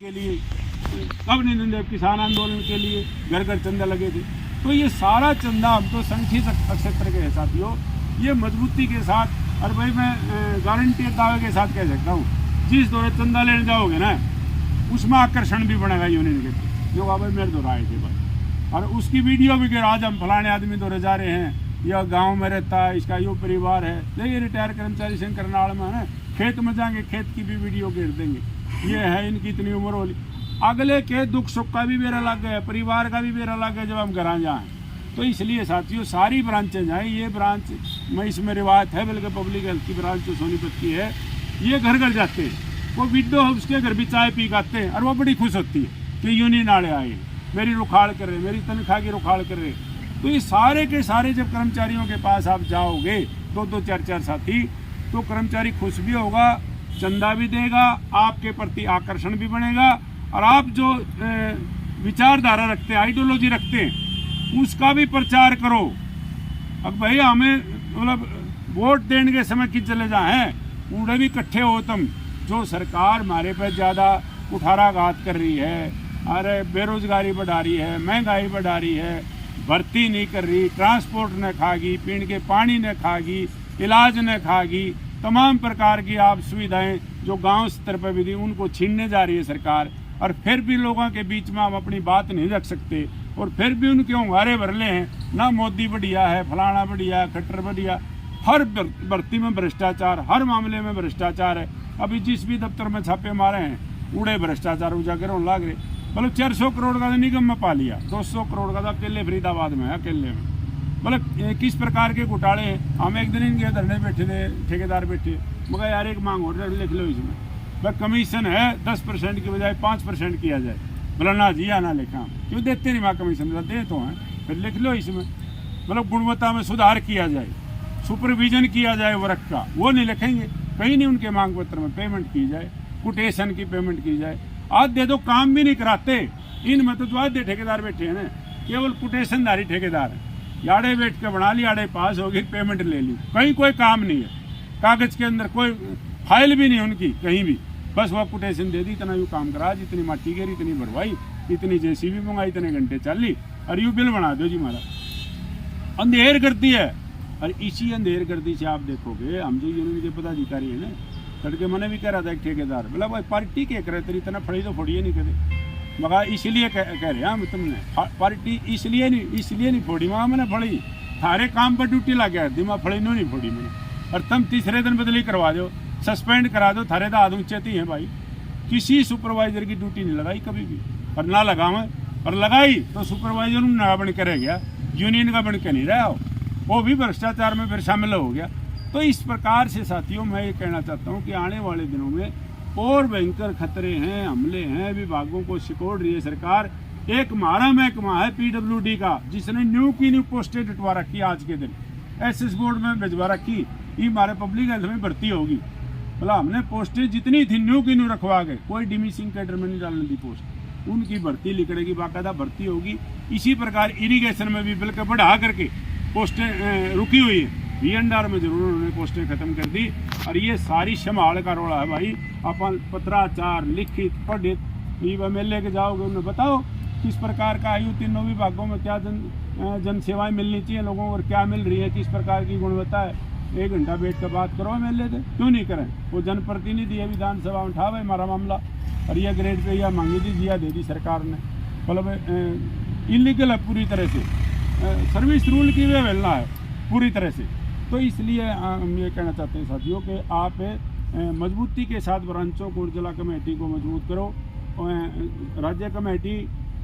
के लिए, कब नहीं देव किसान आंदोलन के लिए घर घर चंदा लगे थे। तो ये सारा चंदा हम तो संगठित क्षेत्र के साथियों ये मजबूती के साथ, और भाई मैं गारंटी दावे के साथ कह सकता हूँ, जिस दौरे चंदा लेने जाओगे ना उसमें आकर्षण भी बनेगा यूनियन के, जो भाई मेरे दौरा आए थे भाई, और उसकी वीडियो भी कि आज हम फलाने आदमी दौरे जा रहे हैं, या गांव में रहता है, इसका यो परिवार है, देखिए रिटायर कर्मचारी संघ करनाल में है, खेत में जाएंगे खेत की भी वीडियो घेर देंगे, ये है इनकी इतनी उम्र होली। अगले के दुख सुख का भी बेरा लग गया, परिवार का भी बेरा लग गया जब हम घर जाएँ। तो इसलिए साथियों सारी ब्रांचें जाएँ, ये ब्रांच में इसमें रिवायत है, बल्कि पब्लिक हेल्थ की ब्रांच जो सोनीपत की है, ये घर घर जाते हैं, वो विडो हाउस के घर भी चाय पी आते हैं, और वो बड़ी खुश होती है कि यूनियन आड़े आए, मेरी रुखाड़ कर रहे, मेरी तनख्वाह की रुखाड़ कर रहे। तो ये सारे के सारे जब कर्मचारियों के पास आप जाओगे, दो दो चार चार साथी, तो कर्मचारी खुश भी होगा, चंदा भी देगा, आपके प्रति आकर्षण भी बनेगा, और आप जो विचारधारा रखते हैं, आइडियोलॉजी रखते हैं, उसका भी प्रचार करो। अब भाई हमें मतलब वोट देने के समय कि चले जाए उड़े भी इकट्ठे हो तुम, जो सरकार हमारे पे ज़्यादा कुठाराघात कर रही है, अरे बेरोजगारी बढ़ा रही है, महंगाई बढ़ा रही है, भर्ती नहीं कर रही, ट्रांसपोर्ट न खागी, पीने के पानी न खागी, इलाज न खागी, तमाम प्रकार की आप सुविधाएं जो गांव स्तर पर भी दी उनको छीनने जा रही है सरकार, और फिर भी लोगों के बीच में हम अपनी बात नहीं रख सकते, और फिर भी उनके होंगारे भरले हैं ना, मोदी बढ़िया है, फलाना बढ़िया है, खट्टर बढ़िया, हर भर्ती में भ्रष्टाचार, हर मामले में भ्रष्टाचार है। अभी जिस भी दफ्तर में छापे मारे हैं उड़े भ्रष्टाचार उजागर होने लग रहे। मतलब 400 करोड़ का तो निगम में पा लिया, 200 करोड़ का तो अकेले फरीदाबाद में है, अकेले में। मतलब किस प्रकार के घोटाले हैं। हम एक दिन इनके धरने बैठे थे, ठेकेदार बैठे, मगर यार एक मांग हो रही लिख लो इसमें, वह कमीशन है 10% की बजाय 5% किया जाए। बोला ना जी आना लिखा, क्यों देते नहीं वहाँ कमीशन, दे तो हैं, फिर लिख लो इसमें। मतलब गुणवत्ता में सुधार किया जाए, सुपरविजन किया जाए वर्क का, वो नहीं लिखेंगे। कहीं नहीं उनके मांग पत्र में पेमेंट की जाए, कोटेशन की पेमेंट की जाए। आज दे दो, काम भी नहीं कराते इनमें तो आधे ठेकेदार बैठे हैं ना, केवल कोटेशनधारी ठेकेदार है, याड़े बैठ के बना ली, याड़े पास हो गई, पेमेंट ले ली, कहीं कोई काम नहीं है, कागज के अंदर कोई फाइल भी नहीं उनकी कहीं भी, बस वह कोटेशन दे दी, इतना यू काम करा, जितनी माटी गिरी, इतनी भरवाई, इतनी जेसीबी मंगाई, इतने घंटे चल ली, और यू बिल बना दो जी हमारा। अंधेर करती है, और इसी अंधेर गर्दी से आप देखोगे हम जो यूनियन के पदाधिकारी है ना, तड़के मैंने भी कह रहा था एक ठेकेदार, बोला भाई पार्टी क्या करे तेरी, इतना फड़ी तो फोड़िए नहीं करे, मगर इसलिए कह रहे हैं हम तुमने पार्टी इसलिए नहीं फोड़ी, मगर मैंने फड़ी, थारे काम पर ड्यूटी ला गया दिमाग फड़ी नहीं फोड़ी मैंने, और तुम तीसरे दिन बदली करवा दो, सस्पेंड करा दो, थारे तो हाथ ऊंचे थी हैं भाई। किसी सुपरवाइजर की ड्यूटी नहीं लगाई कभी भी, और ना लगावे, और लगाई तो सुपरवाइजर ना बन करे गया, यूनियन का बन के नहीं रहा हो, वो भी भ्रष्टाचार में फिर शामिल हो गया। तो इस प्रकार से साथियों मैं ये कहना चाहता हूँ कि आने वाले दिनों में और भयंकर खतरे हैं, हमले हैं, विभागों को सिकोड़ रही है सरकार। एक हमारा महकमा है PWD का, जिसने न्यू की न्यू पोस्टें डटवा रखी, आज के दिन SS बोर्ड में भिजवा रखी, ये हमारे पब्लिक हेल्थ में भर्ती होगी। बोला हमने पोस्टें जितनी थी न्यू की न्यू रखवा गए, कोई डिमिसिंग कैडर में नहीं डालने दी पोस्ट, उनकी भर्ती लिखड़ेगी, बाकायदा भर्ती होगी। इसी प्रकार इरीगेशन में भी बल्कि बढ़ा करके पोस्टें रुकी हुई है, VNR में जरूर उन्होंने पोस्टें खत्म कर दी। और ये सारी संभाल का रोड़ा है भाई, अपन पत्राचार लिखित पढ़ित MLA के जाओगे उन्हें बताओ किस प्रकार का आयु तीनों विभागों में क्या जन सेवाएं मिलनी चाहिए लोगों को, और क्या मिल रही है, किस प्रकार की गुणवत्ता है। 1 घंटा बैठ कर बात करो MLA से, क्यों नहीं करें। वो जनप्रतिनिधि है, विधानसभा उठावे हमारा मामला, और यह ग्रेड पे यह मांगी थी, दिया दे दी सरकार ने। मतलब इलीगल है पूरी तरह से, सर्विस रूल की अवहेलना है पूरी तरह से। तो इसलिए हम ये कहना चाहते हैं साथियों कि आप मजबूती के साथ ब्रांचों को, जिला कमेटी को मजबूत करो। राज्य कमेटी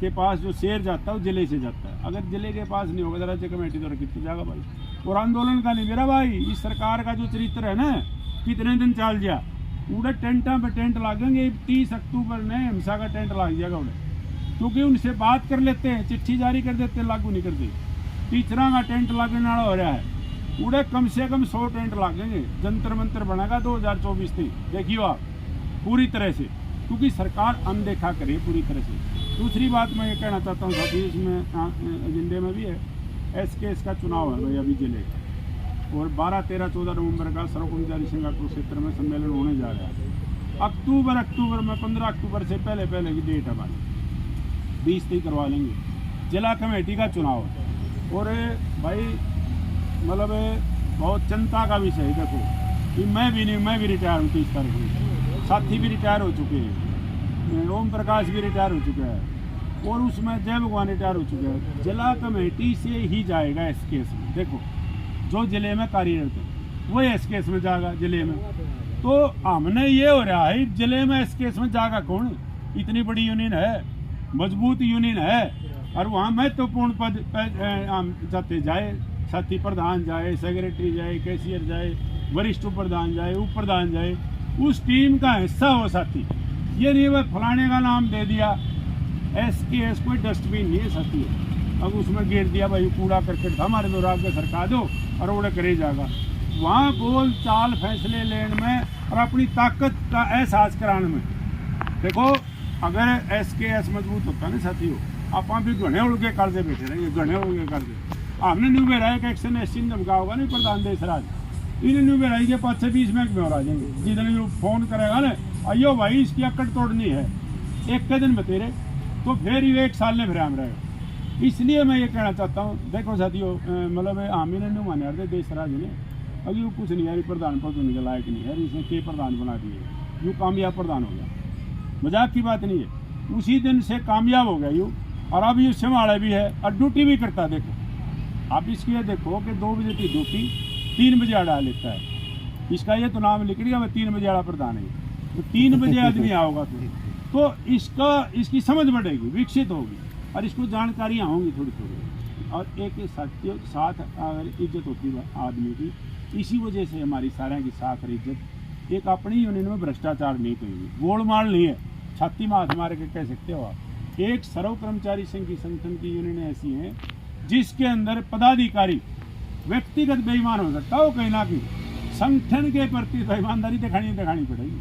के पास जो शेयर जाता है वो जिले से जाता है, अगर जिले के पास नहीं होगा तो राज्य कमेटी तो कितनी जाएगा भाई। और आंदोलन का नहीं मेरा भाई, इस सरकार का जो चरित्र है ना, कितने दिन चल गया, उड़े टेंटा पे टेंट लागेंगे, 30 अक्टूबर में हिंसा का टेंट लाग जाएगा उड़े, क्योंकि उनसे बात कर लेते हैं, चिट्ठी जारी कर देते हैं, लागू नहीं करते। टीचरा का टेंट लगने वाला हो रहा है, उड़े कम से कम 100 टेंट लागेंगे, जंतर मंतर बनेगा 2024 तक, देखियो आप पूरी तरह से, क्योंकि सरकार अनदेखा करे पूरी तरह से। दूसरी बात मैं ये कहना चाहता हूँ साथी, इसमें एजेंडे में भी है SKS का चुनाव है भाई अभी जिले का, और 12, 13, 14 नवंबर का सर्व कर्मचारी संघ क्षेत्र में सम्मेलन होने जा रहा है। अक्टूबर में 15 अक्टूबर से पहले की डेट हमारी 20 तक करवा लेंगे जिला कमेटी का चुनाव। और भाई मतलब बहुत चिंता का विषय है। देखो कि मैं भी रिटायर हूँ 30 तारीख को, साथी भी रिटायर हो चुके हैं, ओम प्रकाश भी रिटायर हो चुका है, और उसमें जय भगवान रिटायर हो चुके हैं। जिला कमेटी से ही जाएगा इस केस में। देखो जो जिले में कार्यरत है वो इस केस में जाएगा जिले में। तो हमने ये हो रहा है जिले में इस केस में जाएगा कौन? इतनी बड़ी यूनियन है, मजबूत यूनियन है, और वहाँ महत्वपूर्ण पद जाते जाए, साथी प्रधान जाए, सेक्रेटरी जाए, कैशियर जाए, वरिष्ठ प्रधान जाए, उप प्रधान जाए, उस टीम का हिस्सा हो साथी। ये नहीं वह फलाने का नाम दे दिया, एस कोई डस्टबिन नहीं है साथी। अब उसमें गिर दिया भाई कूड़ा करकट था हमारे दौरान के सरकार दो और वो करे जाएगा। वहाँ बोल चाल फैसले लेने में और अपनी ताकत का एहसास कराने में। देखो अगर एस मजबूत होता ना साथियों, आप भी घने उड़ के कर्जे बैठे रहेंगे, घने उड़ के कर्जे। हमने न्यू बेराई का एक्शन एससीन धमका होगा नहीं प्रधान देश राज, इन्हें न्यू बेराई के 5 से 20 मिनट में और आ जाएंगे। जितने फोन करेगा ना अयो भाई इसकी अकड़ तोड़नी है एक के दिन बतेरे, तो फिर ये 1 साल ने फिर हम रहेगा। इसलिए मैं ये कहना चाहता हूँ, देखो साथियों मतलब आमिर ने न्यू माने यार देश राज ने अभी वो कुछ नहीं यार प्रधान पद होने के लायक नहीं है, इसने के प्रधान बना दिए, यूँ कामयाब प्रधान हो गया, मजाक की बात नहीं है। उसी दिन से कामयाब हो गया यूँ, और अब ये संभाला भी है और ड्यूटी भी करता है। देखो आप इसकी देखो कि 2 बजे की ड्यूटी 3 बजे अड़ा लेता है। इसका ये तो नाम लिख लिया मैं 3 बजे अड़ा प्रधान है, तो 3 बजे आदमी आओगा तो इसकी समझ बढ़ेगी, विकसित होगी, और इसको जानकारियाँ होंगी थोड़ी थोड़ी। और एक साथ अगर इज्जत होती है आदमी की, इसी वजह से हमारी सारे की साख और इज्जत। एक अपनी यूनियन में भ्रष्टाचार नहीं करेगी, गोलमाल नहीं है, छाती में हाथ मार के कह सकते हो आप। एक सर्व कर्मचारी संघ की संगठन की यूनियन ऐसी है जिसके अंदर पदाधिकारी व्यक्तिगत बेईमान हो सकता हो, कहीं ना कहीं संगठन के प्रति बेईमानदारी दिखानी पड़ेगी।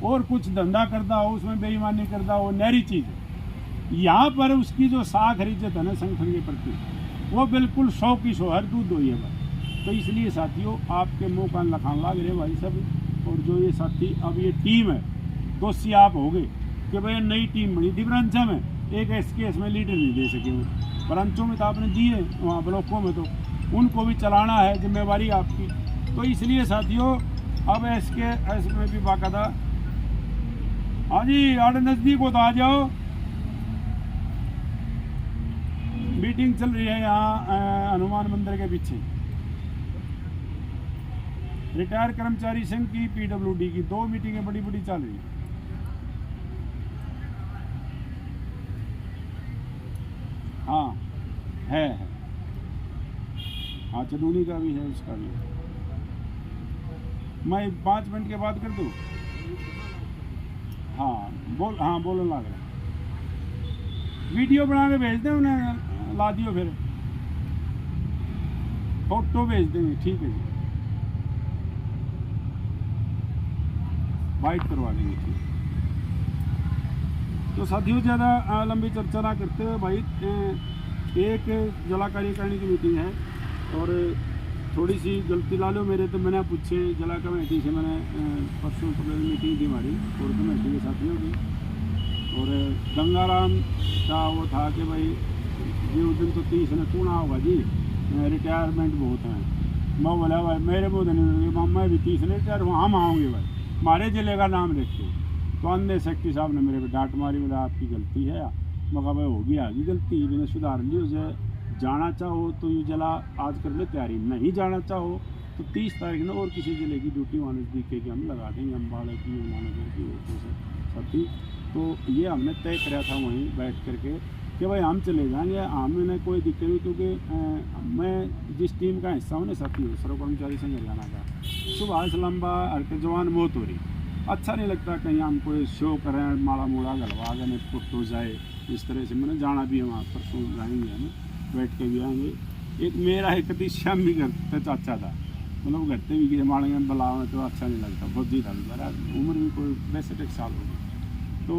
और कुछ धंधा करता हो उसमें बेईमानी करता हो, नहरी चीज़ है। यहाँ पर उसकी जो साख और इज्जत है ना संगठन के प्रति, वो बिल्कुल 100 की 100 हर दूध दोई है भाई। तो इसलिए साथियों आपके मुँह कान लखान लाग रहे भाई सब। और जो ये साथी अब ये टीम है दोषी आप हो गए कि भाई नई टीम बनी थी ब्रांचा में, एक एसकेएस में लीडर नहीं दे सके वो। ब्रांचों में तो आपने दिए, वहाँ ब्लॉकों में तो उनको भी चलाना है, जिम्मेवारी आपकी। तो इसलिए साथियों अब एसकेएस में भी बाकायदा, हाँ जी आड़े नज़दीक हो तो आ जाओ, मीटिंग चल रही है यहाँ हनुमान मंदिर के पीछे। रिटायर कर्मचारी संघ की पीडब्ल्यूडी की 2 मीटिंगें बड़ी चल रही है। हाँ है हाँ चंदूनी का भी है, उसका भी। मैं 5 मिनट के बाद कर दूँ? हाँ बोलो लग रहा, वीडियो बना के भेज दें उन्हें, ला दियो, फिर फोटो भेज देंगे, ठीक है जी, वाइट करवा देंगे, ठीक। तो साथियों ज़्यादा लंबी चर्चा ना करते हुए भाई, एक जिला कार्यकारिणी की मीटिंग है और थोड़ी सी गलती ला लो मेरे, तो मैंने पूछे जिला कमेटी से, मैंने परसों मीटिंग थी हमारी और कमेटी के साथियों की, और गंगाराम का वो था कि भाई ये उस दिन तो 30 ने टूना होगा जी, रिटायरमेंट बहुत हैं। मैं बोला भाई मेरे मुँह नहीं, मैं भी 30 ने रिटायर हुआ, हम आऊँगे भाई, हमारे जिले का नाम देखते। तो अंधे सेक्रेटरी साहब ने मेरे को डांट मारी, बोला आपकी गलती है। मगर भाई होगी आगे गलती, मैंने सुधार ली। उसे जाना चाहो तो ये जिला आज कर ले तैयारी, नहीं जाना चाहो तो 30 तारीख में और किसी ज़िले की ड्यूटी वहाँ नज़दीक की हम लगा देंगे, अम्बाड़ा की, यमुनानगर की, साथी। तो ये हमने तय कराया था वहीं बैठ करके कि भाई हम चले जाएंगे, हमें कोई दिक्कत नहीं, क्योंकि मैं जिस टीम का हिस्सा हूँ ना साथी, सर्व कर्मचारी संघ हरियाणा का, सुभाष लंबा हर जवान मौत हो रही, अच्छा नहीं लगता कहीं हम कोई शो करें, माड़ा मूड़ा गलवा गए फुट हो जाए, इस तरह से मैंने जाना भी है वहाँ, परसों जाएंगे हमें, बैठ के भी आएंगे। एक मेरा एक श्याम भी घर पे चाचा था, मतलब घर पे भी माड़े में बुलावे तो अच्छा नहीं लगता, बहुत जी था मेरा, उम्र भी कोई 65 साल हो गई। तो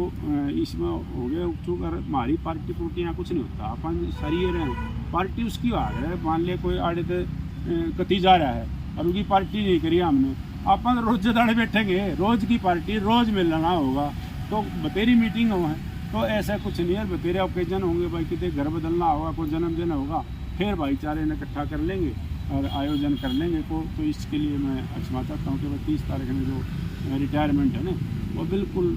इसमें हो गया चूँकि हमारी पार्टी पुर्टी यहाँ कुछ नहीं होता, अपन सरिये रहे, पार्टी उसकी आ रहा है। मान लिया कोई आड़े तो कती जा रहा है और उसकी पार्टी नहीं करी हमने, आप रोज दाड़े बैठेंगे, रोज की पार्टी रोज मिलना होगा, तो बतेरी मीटिंग हो है, तो ऐसा कुछ नहीं है। बतेरे ओकेजन होंगे भाई, कितने घर बदलना होगा, कोई जन्मदिन होगा, फिर भाईचारे ने इकट्ठा कर लेंगे और आयोजन कर लेंगे को। तो इसके लिए मैं क्षमा चाहता हूँ कि 30 तारीख में जो रिटायरमेंट है ना, वो बिल्कुल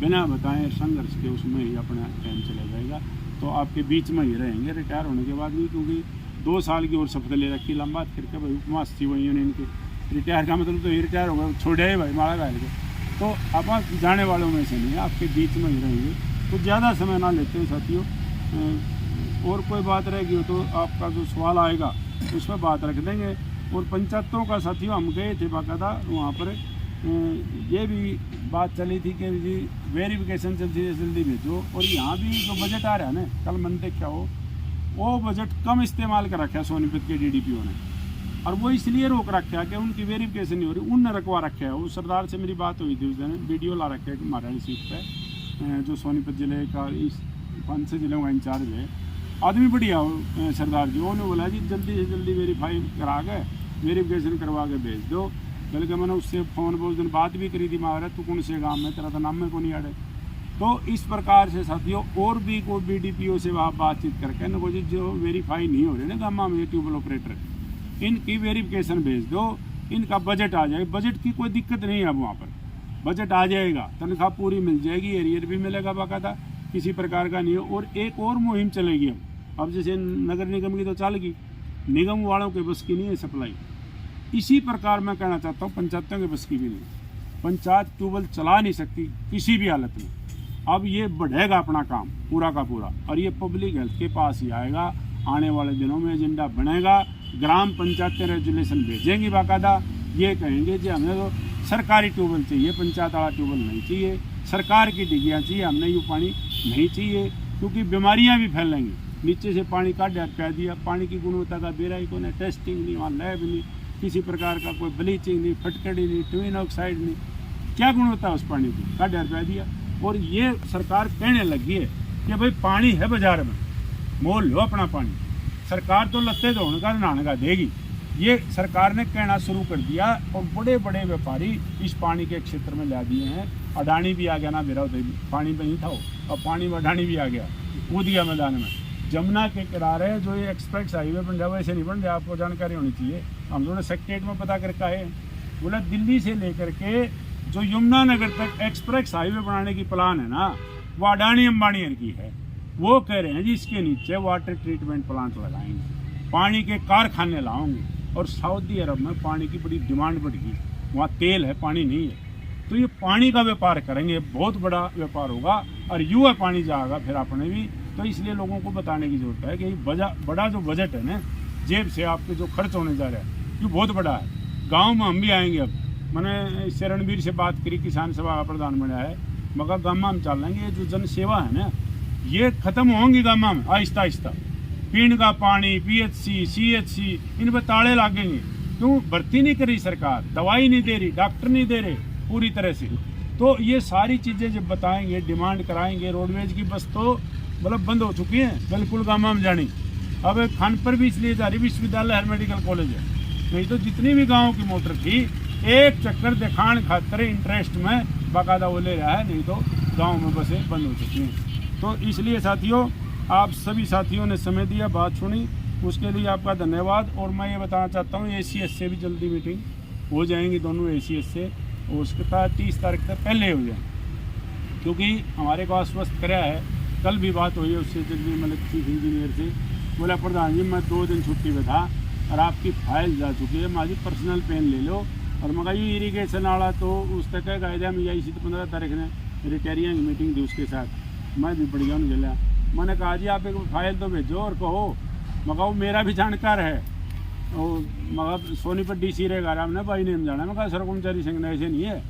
बिना बताएं संघर्ष के उसमें ही अपना टाइम चला जाएगा। तो आपके बीच में ही रहेंगे रिटायर होने के बाद भी, क्योंकि 2 साल की और शपथ ले रखी लंबा फिर के भाई उपमास थी वही इनके। रिटायर का मतलब तो ये रिटायर हो गया, छोड़े ही भाई मारा गायल के। तो आप जाने वालों में से नहीं, आपके बीच में ही रहेंगे। तो ज़्यादा समय ना लेते हैं साथियों। और कोई बात रहेगी हो तो आपका जो सवाल आएगा उस पर बात रख देंगे। और पंचायतों का साथियों हम गए थे बाकायदा वहाँ पर, ये भी बात चली थी कि जी वेरिफिकेशन जल्दी भेजो। और यहाँ भी जो बजट आ रहा है ना, कल मन देखा हो, वो बजट कम इस्तेमाल कर रखा है सोनीपत के DDPO ने, और वो इसलिए रोक रखा है कि उनकी वेरिफिकेशन नहीं हो रही, उन रखवा रखा है। वो सरदार से मेरी बात हुई थी उस दिन, वीडियो ला रखा है कि महारानी सीट पे जो सोनीपत ज़िले का इस 5 से ज़िलों का इंचार्ज है, आदमी बढ़िया हो सरदार जी। उन्होंने बोला जी जल्दी से जल्दी वेरीफाई करा के वेरिफिकेशन करवा के भेज दो। बल्कि मैंने उससे फ़ोन पर उस दिन बात भी करी थी, मारा तू कौन से गाँव में, तेरा तो नाम में को नहीं आड़े। तो इस प्रकार से साथियों और भी कोई BDPO से आप बातचीत करके न कोई जो वेरीफाई नहीं हो रहे ना गाँव में ट्यूबवेल ऑपरेटर, इनकी वेरिफिकेशन भेज दो, इनका बजट आ जाए। बजट की कोई दिक्कत नहीं है, अब वहाँ पर बजट आ जाएगा, तनख्वाह पूरी मिल जाएगी, एरियर भी मिलेगा बाकायदा, किसी प्रकार का नहीं है। और एक और मुहिम चलेगी अब जैसे नगर निगम की तो चल गई, निगम वालों के बस की नहीं है सप्लाई। इसी प्रकार मैं कहना चाहता हूँ पंचायतों के बस की भी नहीं, पंचायत ट्यूबवेल चला नहीं सकती किसी भी हालत में। अब ये बढ़ेगा अपना काम पूरा का पूरा, और ये पब्लिक हेल्थ के पास ही आएगा। आने वाले दिनों में एजेंडा बनेगा, ग्राम पंचायतें रेजुलेशन भेजेंगी बाकायदा, ये कहेंगे जी हमें तो सरकारी ट्यूबवेल चाहिए, पंचायत वाला ट्यूबवेल नहीं चाहिए, सरकार की डिग्गियाँ चाहिए, हमने यूँ पानी नहीं चाहिए, क्योंकि बीमारियाँ भी फैलेंगी। नीचे से पानी काट कह दिया, पानी की गुणवत्ता का बेराई को नहीं, टेस्टिंग नहीं, वहाँ लैब नहीं, किसी प्रकार का कोई ब्लीचिंग नहीं, फटकड़ी नहीं, ट्विन ऑक्साइड नहीं, क्या गुणवत्ता है उस पानी की, काट कह दिया। और ये सरकार कहने लगी है कि भाई पानी है बाजार में, मोल लो अपना पानी, सरकार तो लत्ते धोने का नहाने का देगी, ये सरकार ने कहना शुरू कर दिया। और बड़े बड़े व्यापारी इस पानी के क्षेत्र में ला दिए हैं। अडानी भी आ गया ना, मेरा पानी में नहीं था वो, अब पानी में अडानी भी आ गया, कूद गया मैदान में। जमुना के किनारे जो ये एक्सप्रेस हाईवे बन जाए वैसे नहीं बन जाए, आपको जानकारी होनी चाहिए। हम थोड़ा सेक्रेटरीट में पता करके आए, बोला दिल्ली से लेकर के जो यमुनानगर तक एक्सप्रेस हाईवे बनाने की प्लान है ना, वो अडानी अंबानी की है। वो कह रहे हैं जी इसके नीचे वाटर ट्रीटमेंट प्लांट लगाएंगे, पानी के कारखाने लाओगे। और सऊदी अरब में पानी की बड़ी डिमांड बढ़ गई, वहाँ तेल है, पानी नहीं है, तो ये पानी का व्यापार करेंगे, बहुत बड़ा व्यापार होगा और युवा पानी जाएगा फिर अपने भी। तो इसलिए लोगों को बताने की जरूरत है कि बड़ा जो बजट है ना, जेब से आपके जो खर्च होने जा रहा है ये बहुत बड़ा है। गाँव में हम भी आएंगे। अब मैंने इससे रणवीर से बात करी, किसान सभा का प्रधान बना है, मगर गाँव में हम चल लेंगे। ये जो जन सेवा है ना, ये खत्म होंगी गाँव में आहिस्ता आहिस्ता। पीने का पानी, PHC, CHC, इन पर ताले लागेंगे। क्यों? भर्ती नहीं करी सरकार, दवाई नहीं दे रही, डॉक्टर नहीं दे रहे पूरी तरह से। तो ये सारी चीज़ें जब बताएंगे, डिमांड कराएंगे। रोडवेज की बस तो मतलब बंद हो चुकी है बिल्कुल गाँव में जानी। अब खानपुर भी इसलिए जा रही, विश्वविद्यालय हर मेडिकल कॉलेज है, नहीं तो जितनी भी गाँव की मोटर थी एक चक्कर दिखाने खातर इंटरेस्ट में बाकायदा वो ले रहा है, नहीं तो गाँव में बसें बंद हो चुकी हैं। तो इसलिए साथियों, आप सभी साथियों ने समय दिया, बात सुनी, उसके लिए आपका धन्यवाद। और मैं ये बताना चाहता हूँ ACS से भी जल्दी मीटिंग हो जाएंगी, दोनों ACS से, और उसके बाद 30 तारीख तक पहले हो जाए, क्योंकि हमारे को आश्वस्त कराया है। कल भी बात हुई है उससे, जगदीप मलिक चीफ इंजीनियर से, बोला प्रधान जी मैं 2 दिन छुट्टी में था और आपकी फाइल जा चुकी है, माजी पर्सनल पेन ले लो। और मगर ये इरीगेशन वाला तो उस तक कायदा में आई सी, तो 15 तारीख ने रिटायरिंग की मीटिंग थी उसके साथ, मैं भी बढ़ गया उन्हें गया। मैंने कहा जी आप एक फाइल तो भेजो और कहो, मगर वो मेरा भी जानकार है, और मगर सोनीपत DC रहेगा, हमने भाई ने जाना। मैं कहा सर कर्मचारी संघ ऐसे नहीं है,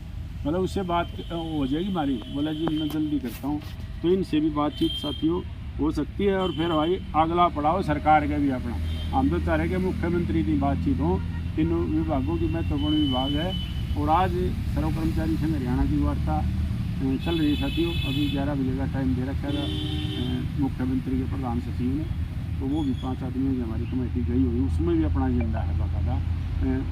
मतलब उससे बात हो जाएगी हमारी। बोला जी मैं जल्दी करता हूँ। तो इनसे भी बातचीत साथियों हो सकती है। और फिर भाई अगला पड़ाव सरकार का भी अपना, हम तो चाह रहे कि मुख्यमंत्री की बातचीत हो, तीनों विभागों की महत्वपूर्ण विभाग है। और आज सर्व कर्मचारी संघ हरियाणा की वार्ता चल रही है साथियों। अभी 11 बजे का टाइम दे रखा था मुख्यमंत्री के प्रधान सचिव ने, तो वो भी 5 आदमियों की हमारी कमेटी गई हुई, उसमें भी अपना एजेंडा है बाकायदा।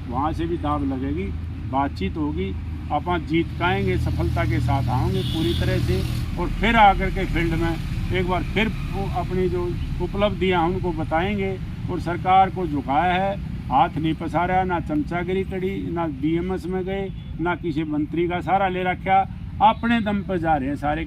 वहाँ से भी दाब लगेगी बातचीत होगी, आप जीत पाएंगे, सफलता के साथ आएंगे पूरी तरह से, और फिर आकर के फील्ड में एक बार फिर अपनी जो उपलब्धियां उनको बताएंगे। और सरकार को झुकाया है, हाथ नहीं पसारा, ना चमचागिरी करी, ना बीएमएस में गए, ना किसी मंत्री का सहारा ले रखा, अपने दम पर जा रहे हैं सारे।